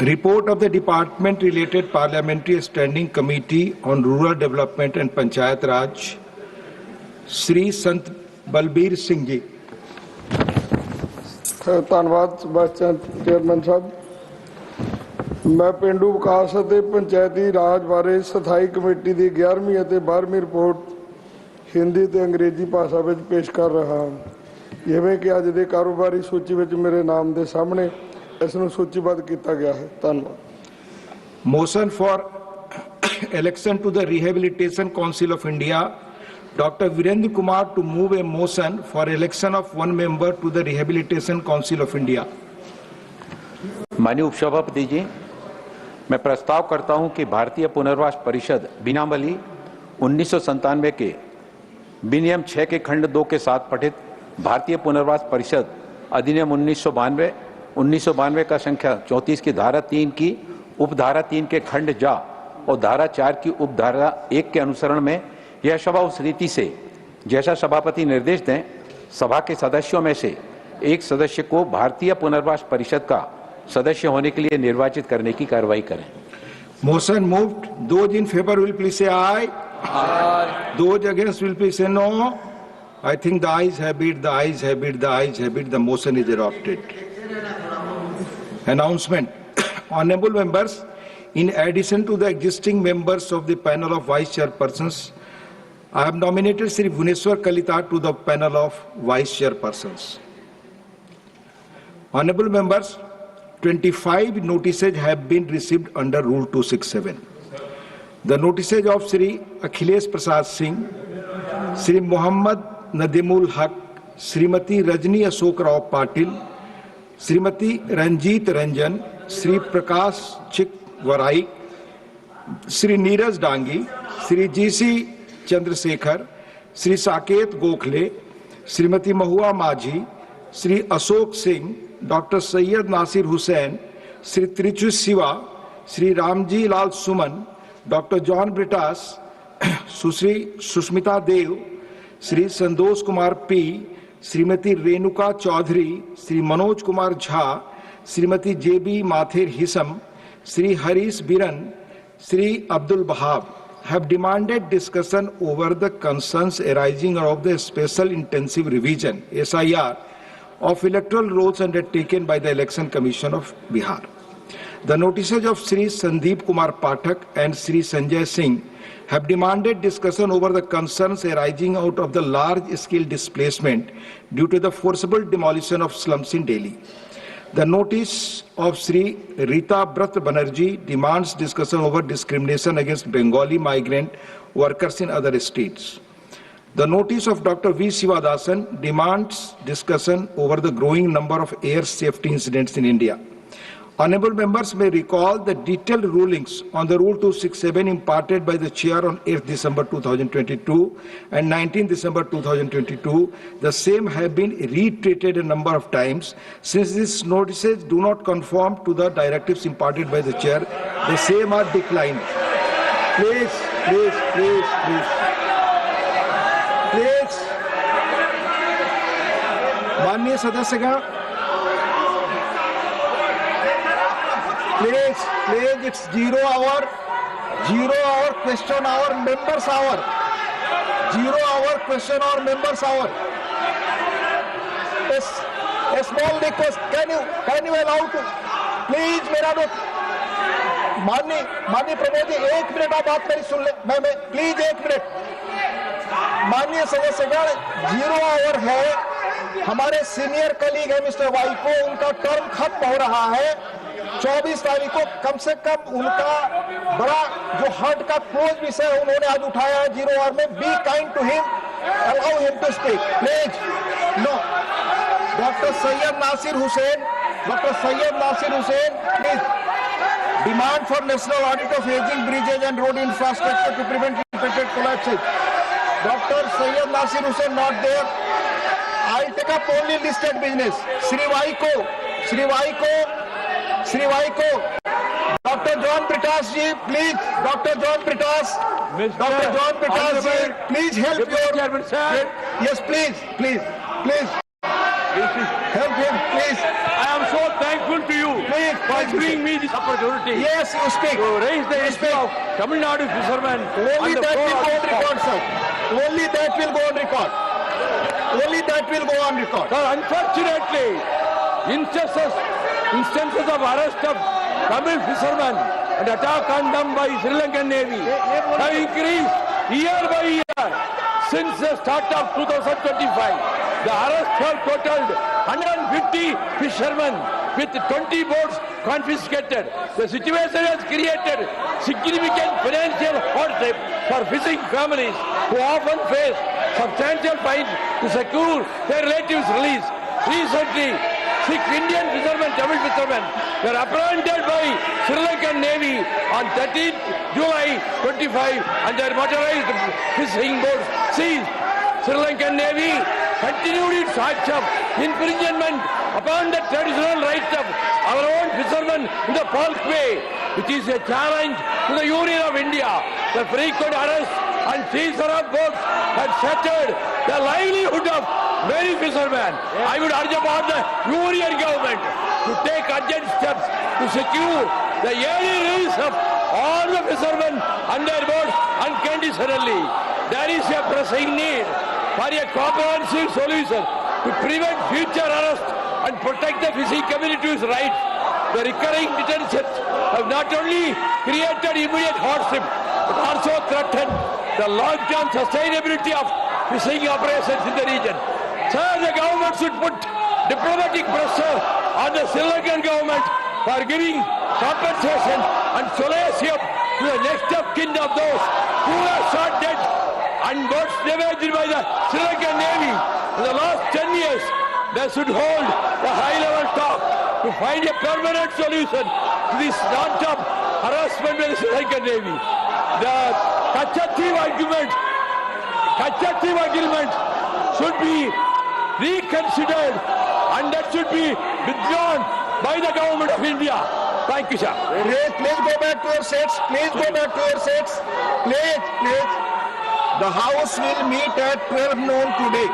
Report of the Department Related Parliamentary Standing Committee on Rural Development and Panchayat Raj, Shri Sant Balbir Singh Ji. ਧੰਨਵਾਦ chairman ਸਾਹਿਬ। ਮੈਂ ਪਿੰਡੂ ਵਿਕਾਸ ਅਤੇ ਪੰਚਾਇਤੀ ਰਾਜ ਬਾਰੇ ਸਥਾਈ committee ਦੀ 11ਵੀਂ ਅਤੇ 12ਵੀਂ ਰਿਪੋਰਟ ਹਿੰਦੀ ਤੇ ਅੰਗਰੇਜ਼ੀ ਭਾਸ਼ਾ ਵਿੱਚ ਪੇਸ਼ ਕਰ ਰਿਹਾ ਹਾਂ। ਜਿਵੇਂ ਕਿ ਅੱਜ ਦੇ ਕਾਰੋਬਾਰੀ ਸੂਚੀ ਵਿੱਚ ਮੇਰੇ ਨਾਮ ਦੇ ਸਾਹਮਣੇ ਇਸ ਨੂੰ ਸੂਚੀਬੱਧ ਕੀਤਾ ਗਿਆ ਹੈ। ਧੰਨਵਾਦ। Motion for election to the Rehabilitation Council of India, Dr. Virendra Kumar to move a motion for election of one member to the Rehabilitation Council of India. माननीय उपसभापति जी, मैं प्रस्ताव करता हूं कि भारतीय पुनर्वास परिषद बिनामली 1997 के विनियम 6 के खंड 2 के साथ पठित भारतीय पुनर्वास परिषद अधिनियम 1992 का संख्या 34 की धारा 3 की उपधारा 3 के खंड जा और धारा 4 की उपधारा 1 के अनुसरण में यह सभा उस रीति से जैसा सभापति निर्देश दें सभा के सदस्यों में से एक सदस्य को भारतीय पुनर्वास परिषद का सदस्य होने के लिए निर्वाचित करने की कार्रवाई करें। Motion moved. Those in favor will please say aye. Aye. Those against will please say no. I think the ayes have it, the ayes have it, the ayes have it. The motion is adopted. Announcement. Honorable members, in addition to the existing members of the panel of vice chairpersons, I have nominated Sri Bhuneswar Kalita to the panel of vice chairpersons. Honorable members, 25 notices have been received under Rule 267. The notices of Sri Akhilesh Prasad Singh, Sri Muhammad Nadimul Haq, Srimati Rajni Ashok Rao Patil, Srimati Ranjit Ranjan, Sri Prakash Chik Varai, Sri Neeraj Dangi, Sri G.C. Chandrasekhar, Sri Saket Gokhale, Srimati Mahua Majhi, Sri Ashok Singh, Dr. Syed Nasir Hussain, Sri Trichu Siva, Sri Ramji Lal Suman, Dr. John Britas, Susri Susmita Dev, Sri Sandosh Kumar P, Srimati Renuka Chaudhary, Sri Manoj Kumar Jha, Srimati J.B. Mathir Hisam, Sri Harish Biran, Sri Abdul Bahab have demanded discussion over the concerns arising out of the Special Intensive Revision (SIR) of electoral rolls undertaken by the Election Commission of Bihar. The notices of Sri Sandeep Kumar Pathak and Sri Sanjay Singh have demanded discussion over the concerns arising out of the large-scale displacement due to the forcible demolition of slums in Delhi. The notice of Sri Rita Brat Banerjee demands discussion over discrimination against Bengali migrant workers in other states. The notice of Dr. V. Sivadasan demands discussion over the growing number of air safety incidents in India. Honorable members may recall the detailed rulings on the Rule 267 imparted by the Chair on 8th December 2022 and 19th December 2022. The same have been reiterated a number of times. Since these notices do not conform to the directives imparted by the Chair, the same are declined. Please. माननीय सदस्यगण, please, it's 0 hour question hour, members hour. 0 hour question hour, members hour. A small request, can you allow to, please मेरा तो माननीय Pramod ji 1 minute आप बात मेरी सुन ले, मैं please 1 minute. माननीय सदस्यगण, 0 आवर है, हमारे सीनियर कलीग है मिस्टर वाइको, उनका टर्म खत्म हो रहा है 24 तारीख को। कम से कम उनका बड़ा जो हार्ट का क्लोज विषय उन्होंने आज उठाया है 0 आवर में। Be kind to him, allow him to speak please. No, doctor Syed Nasir Hussain, please. Demand for national audit of ageing bridges and road infrastructure to prevent repeated collapses. Dr. Syed Nasir Hussain not there. I'll take up only listed business. Sri Vaiko. Dr. John Britas ji, please. Dr. John Britas ji, please help your. Yes, please. Help him, please. I am so thankful to you. Please. for giving me this opportunity Yes, you speak. to raise the issue of Tamil Nadu fishermen. Only on the that will floor go of on this record, House. sir. Only that will go on record. Only that will go on record. Sir, unfortunately, instances of arrest of Tamil fishermen and attack on them by Sri Lankan Navy have increased year by year since the start of 2025. The arrests have totaled 150 fishermen with 20 boats confiscated. The situation has created significant financial hardship for fishing families who often face substantial fines to secure their relatives' release. Recently, 6 Indian fishermen, Tamil fishermen, were apprehended by Sri Lankan Navy on 13th July 25 and their motorized fishing boats seized. Sri Lankan Navy continued its act of infringement upon the traditional rights of our own fishermen in the Palk Bay, which is a challenge to the Union of India. The frequent arrests and seizure of boats had shattered the livelihood of many fishermen. I would urge upon the Union government to take urgent steps to secure the yearly release of all the fishermen and their boats unconditionally. There is a pressing need for a comprehensive solution to prevent future arrests and protect the fishing community's rights. The recurring detentions have not only created immediate hardship but also threatened the long-term sustainability of fishing operations in the region. Sir, the government should put diplomatic pressure on the Sri Lankan government for giving compensation and solace to the next of kin of those who were shot dead and boats damaged by the Sri Lankan Navy. In the last 10 years, they should hold a high-level talk to find a permanent solution to this non-stop harassment by the Sri Lankan Navy. The Kachathip agreement should be reconsidered and that should be withdrawn by the government of India. Thank you, sir. Please go back to your seats. Please go back to your seats. Please. The House will meet at 12 noon today.